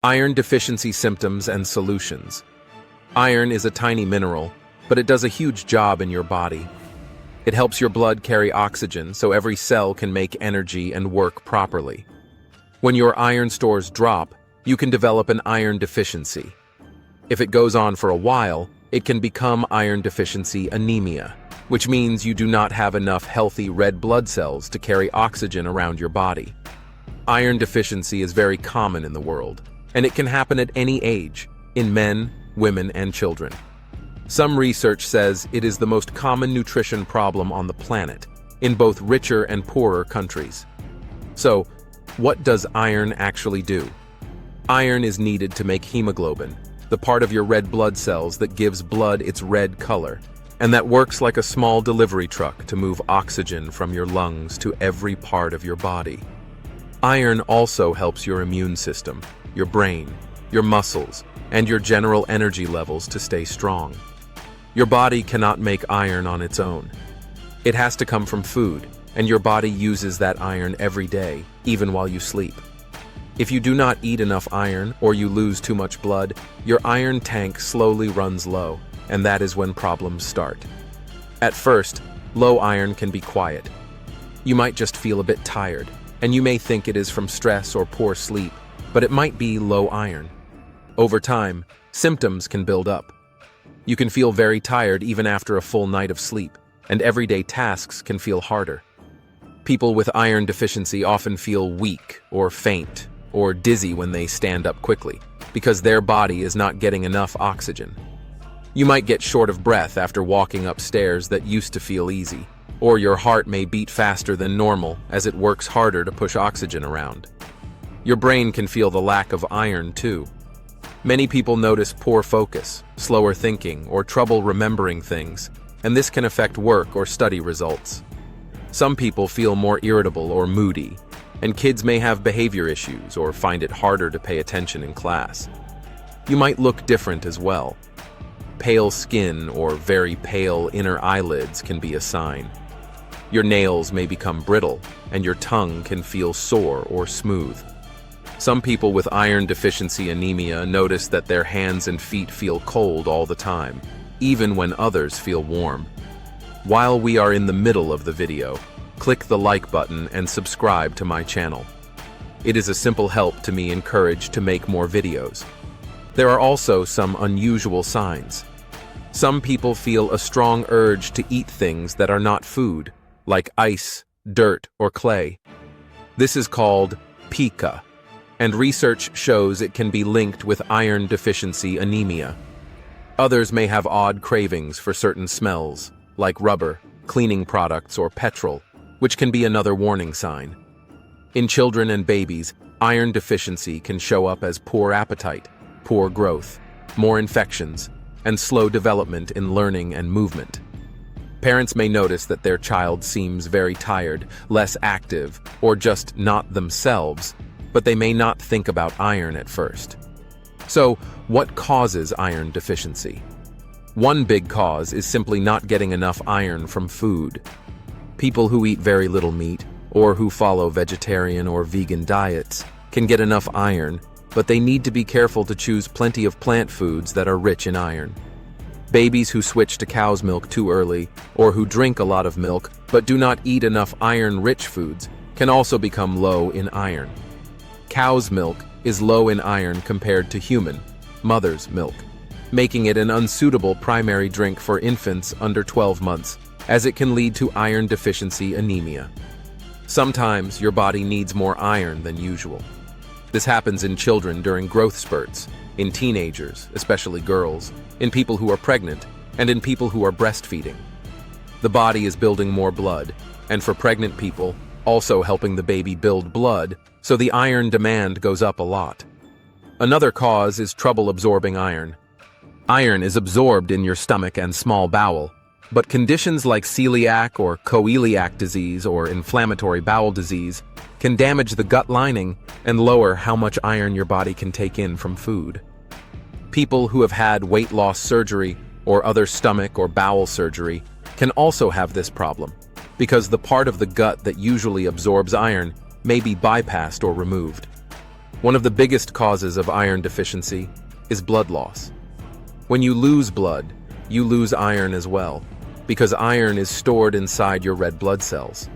Iron deficiency symptoms and solutions. Iron is a tiny mineral, but it does a huge job in your body. It helps your blood carry oxygen so every cell can make energy and work properly. When your iron stores drop, you can develop an iron deficiency. If it goes on for a while, it can become iron deficiency anemia, which means you do not have enough healthy red blood cells to carry oxygen around your body. Iron deficiency is very common in the world, and it can happen at any age, in men, women, and children. Some research says it is the most common nutrition problem on the planet, in both richer and poorer countries. So, what does iron actually do? Iron is needed to make hemoglobin, the part of your red blood cells that gives blood its red color, and that works like a small delivery truck to move oxygen from your lungs to every part of your body. Iron also helps your immune system, your brain, your muscles, and your general energy levels to stay strong. Your body cannot make iron on its own. It has to come from food, and your body uses that iron every day, even while you sleep. If you do not eat enough iron or you lose too much blood, your iron tank slowly runs low, and that is when problems start. At first, low iron can be quiet. You might just feel a bit tired, and you may think it is from stress or poor sleep, but it might be low iron. Over time, symptoms can build up. You can feel very tired even after a full night of sleep, and everyday tasks can feel harder. People with iron deficiency often feel weak or faint or dizzy when they stand up quickly, because their body is not getting enough oxygen. You might get short of breath after walking up stairs that used to feel easy, or your heart may beat faster than normal as it works harder to push oxygen around. Your brain can feel the lack of iron too. Many people notice poor focus, slower thinking, or trouble remembering things, and this can affect work or study results. Some people feel more irritable or moody, and kids may have behavior issues or find it harder to pay attention in class. You might look different as well. Pale skin or very pale inner eyelids can be a sign. Your nails may become brittle, and your tongue can feel sore or smooth. Some people with iron deficiency anemia notice that their hands and feet feel cold all the time, even when others feel warm. While we are in the middle of the video, click the like button and subscribe to my channel. It is a simple help to me encouraged to make more videos. There are also some unusual signs. Some people feel a strong urge to eat things that are not food, like ice, dirt, or clay. This is called pica, and research shows it can be linked with iron deficiency anemia. Others may have odd cravings for certain smells, like rubber, cleaning products, or petrol, which can be another warning sign. In children and babies, iron deficiency can show up as poor appetite, poor growth, more infections, and slow development in learning and movement. Parents may notice that their child seems very tired, less active, or just not themselves, but they may not think about iron at first. So, what causes iron deficiency? One big cause is simply not getting enough iron from food. People who eat very little meat, or who follow vegetarian or vegan diets, can get enough iron, but they need to be careful to choose plenty of plant foods that are rich in iron. Babies who switch to cow's milk too early, or who drink a lot of milk but do not eat enough iron-rich foods, can also become low in iron. Cow's milk is low in iron compared to human, mother's milk, making it an unsuitable primary drink for infants under 12 months, as it can lead to iron deficiency anemia. Sometimes your body needs more iron than usual. This happens in children during growth spurts, in teenagers, especially girls, in people who are pregnant, and in people who are breastfeeding. The body is building more blood, and for pregnant people, also helping the baby build blood, so the iron demand goes up a lot. Another cause is trouble absorbing iron. Iron is absorbed in your stomach and small bowel, but conditions like celiac or coeliac disease or inflammatory bowel disease can damage the gut lining and lower how much iron your body can take in from food. People who have had weight loss surgery or other stomach or bowel surgery can also have this problem, because the part of the gut that usually absorbs iron may be bypassed or removed. One of the biggest causes of iron deficiency is blood loss. When you lose blood, you lose iron as well, because iron is stored inside your red blood cells.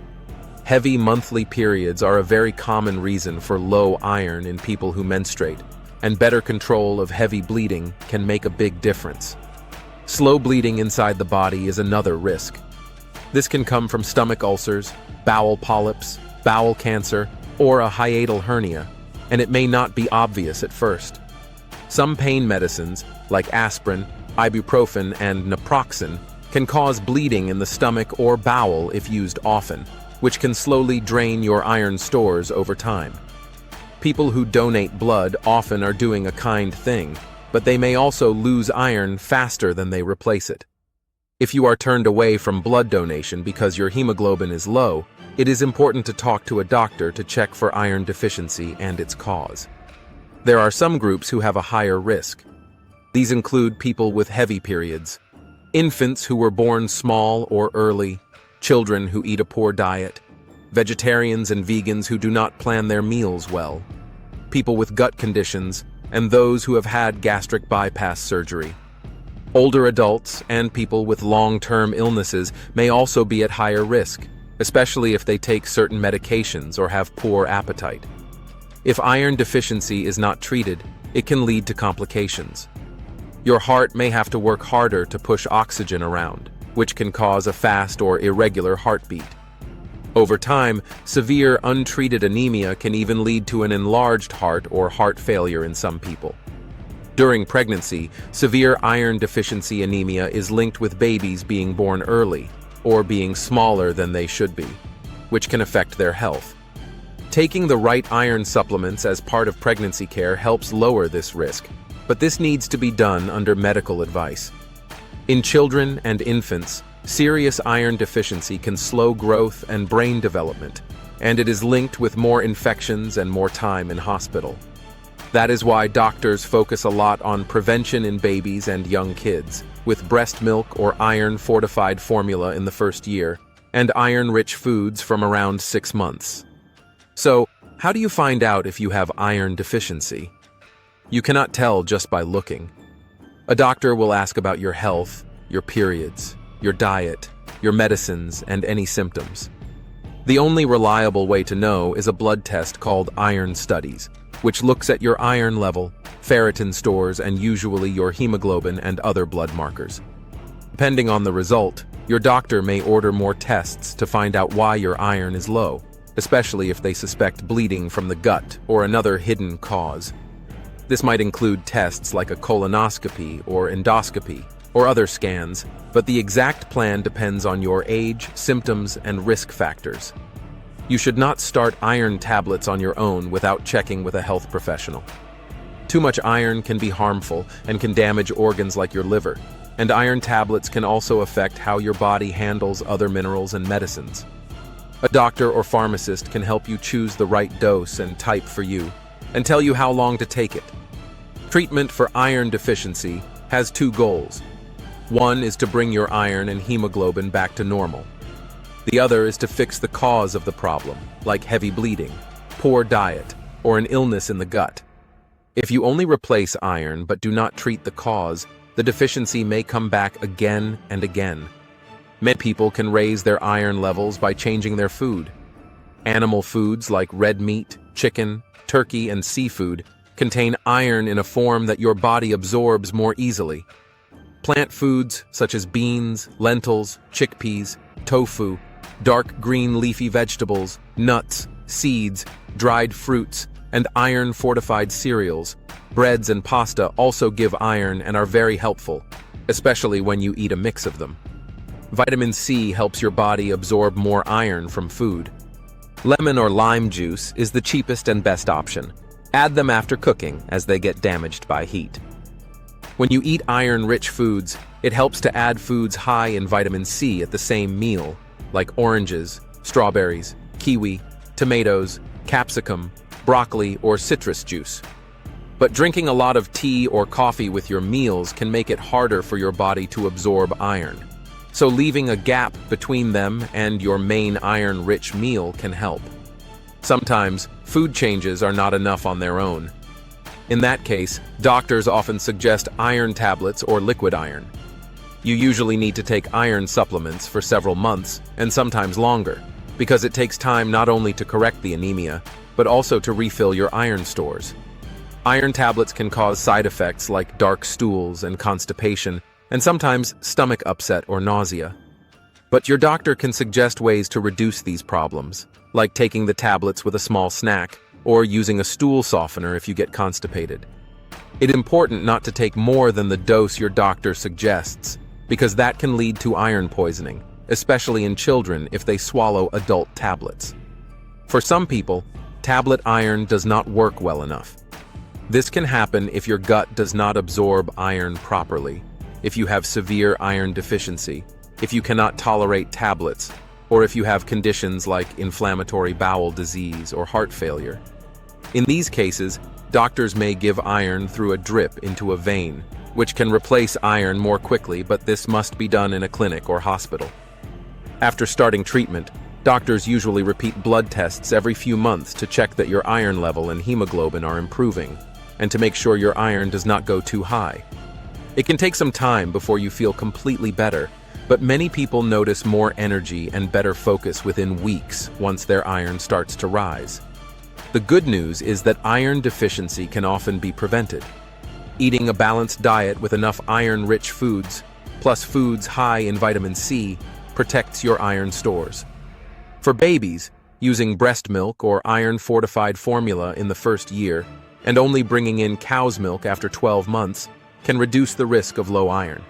Heavy monthly periods are a very common reason for low iron in people who menstruate, and better control of heavy bleeding can make a big difference. Slow bleeding inside the body is another risk. This can come from stomach ulcers, bowel polyps, bowel cancer, or a hiatal hernia, and it may not be obvious at first. Some pain medicines, like aspirin, ibuprofen, and naproxen, can cause bleeding in the stomach or bowel if used often, which can slowly drain your iron stores over time. People who donate blood often are doing a kind thing, but they may also lose iron faster than they replace it. If you are turned away from blood donation because your hemoglobin is low, it is important to talk to a doctor to check for iron deficiency and its cause. There are some groups who have a higher risk. These include people with heavy periods, infants who were born small or early, children who eat a poor diet, vegetarians and vegans who do not plan their meals well, people with gut conditions, and those who have had gastric bypass surgery. Older adults and people with long-term illnesses may also be at higher risk, especially if they take certain medications or have poor appetite. If iron deficiency is not treated, it can lead to complications. Your heart may have to work harder to push oxygen around, which can cause a fast or irregular heartbeat. Over time, severe untreated anemia can even lead to an enlarged heart or heart failure in some people. During pregnancy, severe iron deficiency anemia is linked with babies being born early or being smaller than they should be, which can affect their health. Taking the right iron supplements as part of pregnancy care helps lower this risk, but this needs to be done under medical advice. In children and infants, serious iron deficiency can slow growth and brain development, and it is linked with more infections and more time in hospital. That is why doctors focus a lot on prevention in babies and young kids, with breast milk or iron-fortified formula in the first year, and iron-rich foods from around 6 months. So, how do you find out if you have iron deficiency? You cannot tell just by looking. A doctor will ask about your health, your periods, your diet, your medicines, and any symptoms. The only reliable way to know is a blood test called iron studies, which looks at your iron level, ferritin stores, and usually your hemoglobin and other blood markers. Depending on the result, your doctor may order more tests to find out why your iron is low, especially if they suspect bleeding from the gut or another hidden cause. This might include tests like a colonoscopy or endoscopy or other scans, but the exact plan depends on your age, symptoms, and risk factors. You should not start iron tablets on your own without checking with a health professional. Too much iron can be harmful and can damage organs like your liver, and iron tablets can also affect how your body handles other minerals and medicines. A doctor or pharmacist can help you choose the right dose and type for you, and tell you how long to take it. Treatment for iron deficiency has 2 goals. One is to bring your iron and hemoglobin back to normal. The other is to fix the cause of the problem, like heavy bleeding, poor diet, or an illness in the gut. If you only replace iron but do not treat the cause, the deficiency may come back again and again. Many people can raise their iron levels by changing their food. Animal foods like red meat, chicken, turkey, and seafood contain iron in a form that your body absorbs more easily. Plant foods such as beans, lentils, chickpeas, tofu, dark green leafy vegetables, nuts, seeds, dried fruits, and iron-fortified cereals, breads and pasta also give iron and are very helpful, especially when you eat a mix of them. Vitamin C helps your body absorb more iron from food. Lemon or lime juice is the cheapest and best option. Add them after cooking as they get damaged by heat. When you eat iron-rich foods, it helps to add foods high in vitamin C at the same meal, like oranges, strawberries, kiwi, tomatoes, capsicum, broccoli, or citrus juice. But drinking a lot of tea or coffee with your meals can make it harder for your body to absorb iron. So leaving a gap between them and your main iron-rich meal can help. Sometimes, food changes are not enough on their own. In that case, doctors often suggest iron tablets or liquid iron. You usually need to take iron supplements for several months, and sometimes longer, because it takes time not only to correct the anemia, but also to refill your iron stores. Iron tablets can cause side effects like dark stools and constipation, and sometimes stomach upset or nausea. But your doctor can suggest ways to reduce these problems, like taking the tablets with a small snack, or using a stool softener if you get constipated. It's important not to take more than the dose your doctor suggests, because that can lead to iron poisoning, especially in children if they swallow adult tablets. For some people, tablet iron does not work well enough. This can happen if your gut does not absorb iron properly, if you have severe iron deficiency, if you cannot tolerate tablets, or if you have conditions like inflammatory bowel disease or heart failure. In these cases, doctors may give iron through a drip into a vein, which can replace iron more quickly, but this must be done in a clinic or hospital. After starting treatment, doctors usually repeat blood tests every few months to check that your iron level and hemoglobin are improving, and to make sure your iron does not go too high. It can take some time before you feel completely better, but many people notice more energy and better focus within weeks once their iron starts to rise. The good news is that iron deficiency can often be prevented. Eating a balanced diet with enough iron-rich foods, plus foods high in vitamin C, protects your iron stores. For babies, using breast milk or iron-fortified formula in the first year, and only bringing in cow's milk after 12 months, can reduce the risk of low iron.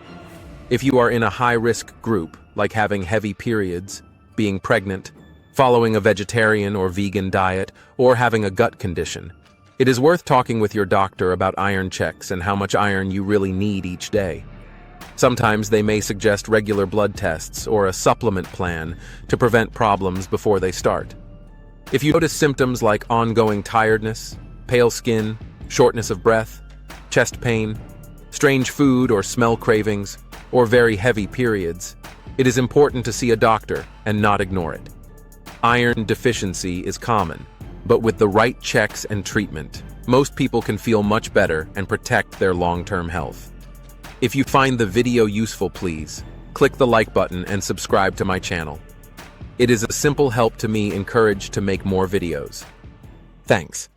If you are in a high-risk group, like having heavy periods, being pregnant, following a vegetarian or vegan diet, or having a gut condition, it is worth talking with your doctor about iron checks and how much iron you really need each day. Sometimes they may suggest regular blood tests or a supplement plan to prevent problems before they start. If you notice symptoms like ongoing tiredness, pale skin, shortness of breath, chest pain, strange food or smell cravings, or very heavy periods, it is important to see a doctor and not ignore it. Iron deficiency is common, but with the right checks and treatment, most people can feel much better and protect their long-term health. If you find the video useful, please click the like button and subscribe to my channel. It is a simple help to me encouraged to make more videos. Thanks.